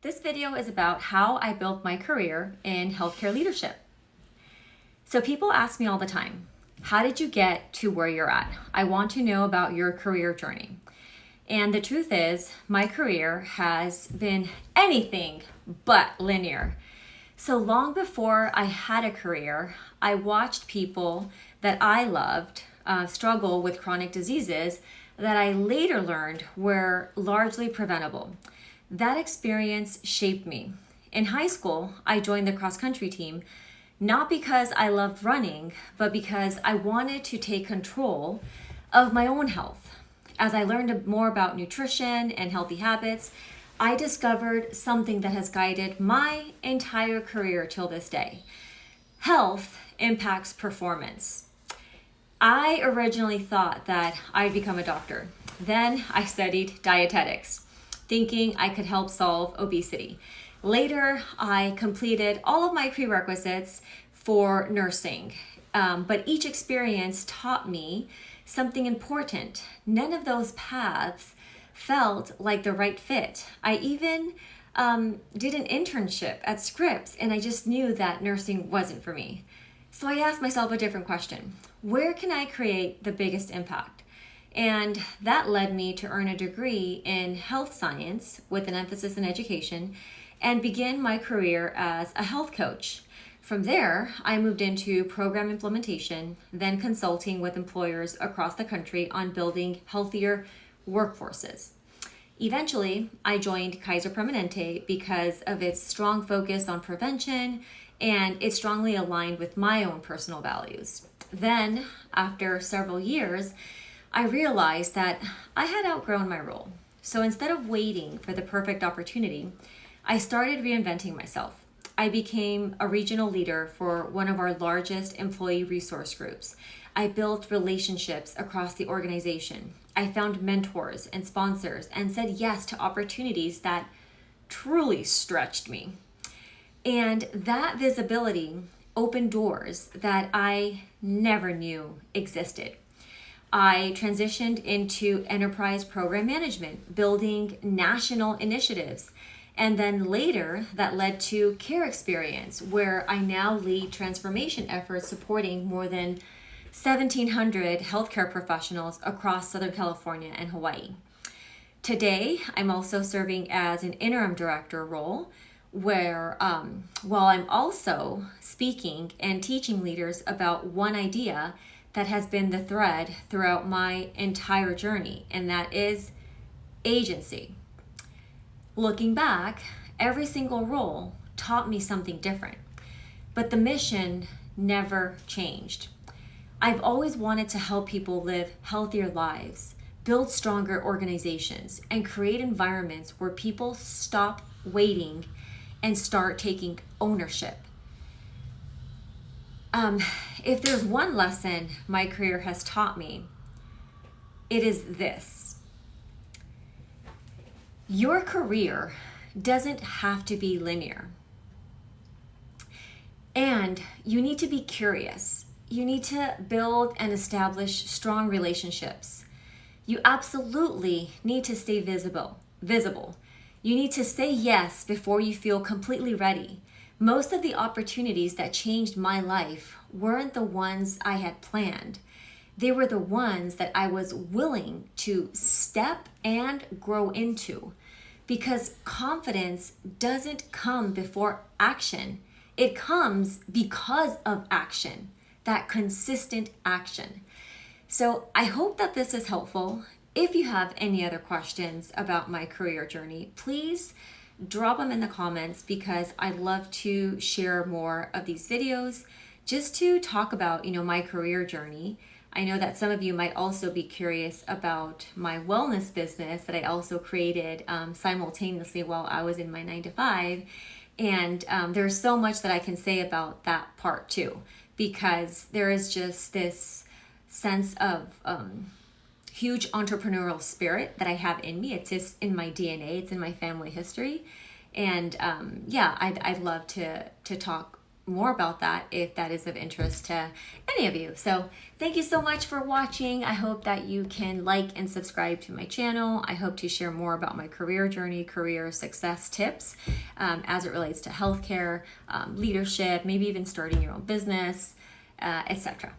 This video is about how I built my career in healthcare leadership. So people ask me all the time, how did you get to where you're at? I want to know about your career journey. And the truth is, my career has been anything but linear. So long before I had a career, I watched people that I loved struggle with chronic diseases that I later learned were largely preventable. That experience shaped me. In high school, I joined the cross-country team, not because I loved running, but because I wanted to take control of my own health. As I learned more about nutrition and healthy habits, I discovered something that has guided my entire career till this day. Health impacts performance. I originally thought that I'd become a doctor. Then I studied dietetics, thinking I could help solve obesity. Later, I completed all of my prerequisites for nursing, but each experience taught me something important. None of those paths felt like the right fit. I even did an internship at Scripps, and I just knew that nursing wasn't for me. So I asked myself a different question. Where can I create the biggest impact? And that led me to earn a degree in health science with an emphasis in education and begin my career as a health coach. From there, I moved into program implementation, then consulting with employers across the country on building healthier workforces. Eventually, I joined Kaiser Permanente because of its strong focus on prevention, and it strongly aligned with my own personal values. Then, after several years, I realized that I had outgrown my role. So instead of waiting for the perfect opportunity, I started reinventing myself. I became a regional leader for one of our largest employee resource groups. I built relationships across the organization. I found mentors and sponsors and said yes to opportunities that truly stretched me. And that visibility opened doors that I never knew existed. I transitioned into enterprise program management, building national initiatives. And then later, that led to Care Experience, where I now lead transformation efforts supporting more than 1,700 healthcare professionals across Southern California and Hawaii. Today, I'm also serving as an interim director role, where while I'm also speaking and teaching leaders about one idea that has been the thread throughout my entire journey, and that is agency. Looking back, every single role taught me something different, but the mission never changed. I've always wanted to help people live healthier lives, build stronger organizations, and create environments where people stop waiting and start taking ownership. If there's one lesson my career has taught me, it is this. Your career doesn't have to be linear. And you need to be curious. You need to build and establish strong relationships. You absolutely need to stay visible. You need to say yes before you feel completely ready. Most of the opportunities that changed my life weren't the ones I had planned. They were the ones that I was willing to step and grow into, because confidence doesn't come before action. It comes because of action, that consistent action. So I hope that this is helpful. If you have any other questions about my career journey, please drop them in the comments, because I'd love to share more of these videos just to talk about, my career journey. I know that some of you might also be curious about my wellness business that I also created simultaneously while I was in my 9-to-5. And there's so much that I can say about that part too, because there is just this sense of huge entrepreneurial spirit that I have in me. It's just in my DNA. It's in my family history. And I'd love to talk more about that if that is of interest to any of you. So thank you so much for watching. I hope that you can like and subscribe to my channel. I hope to share more about my career journey, career success tips as it relates to healthcare, leadership, maybe even starting your own business, etc.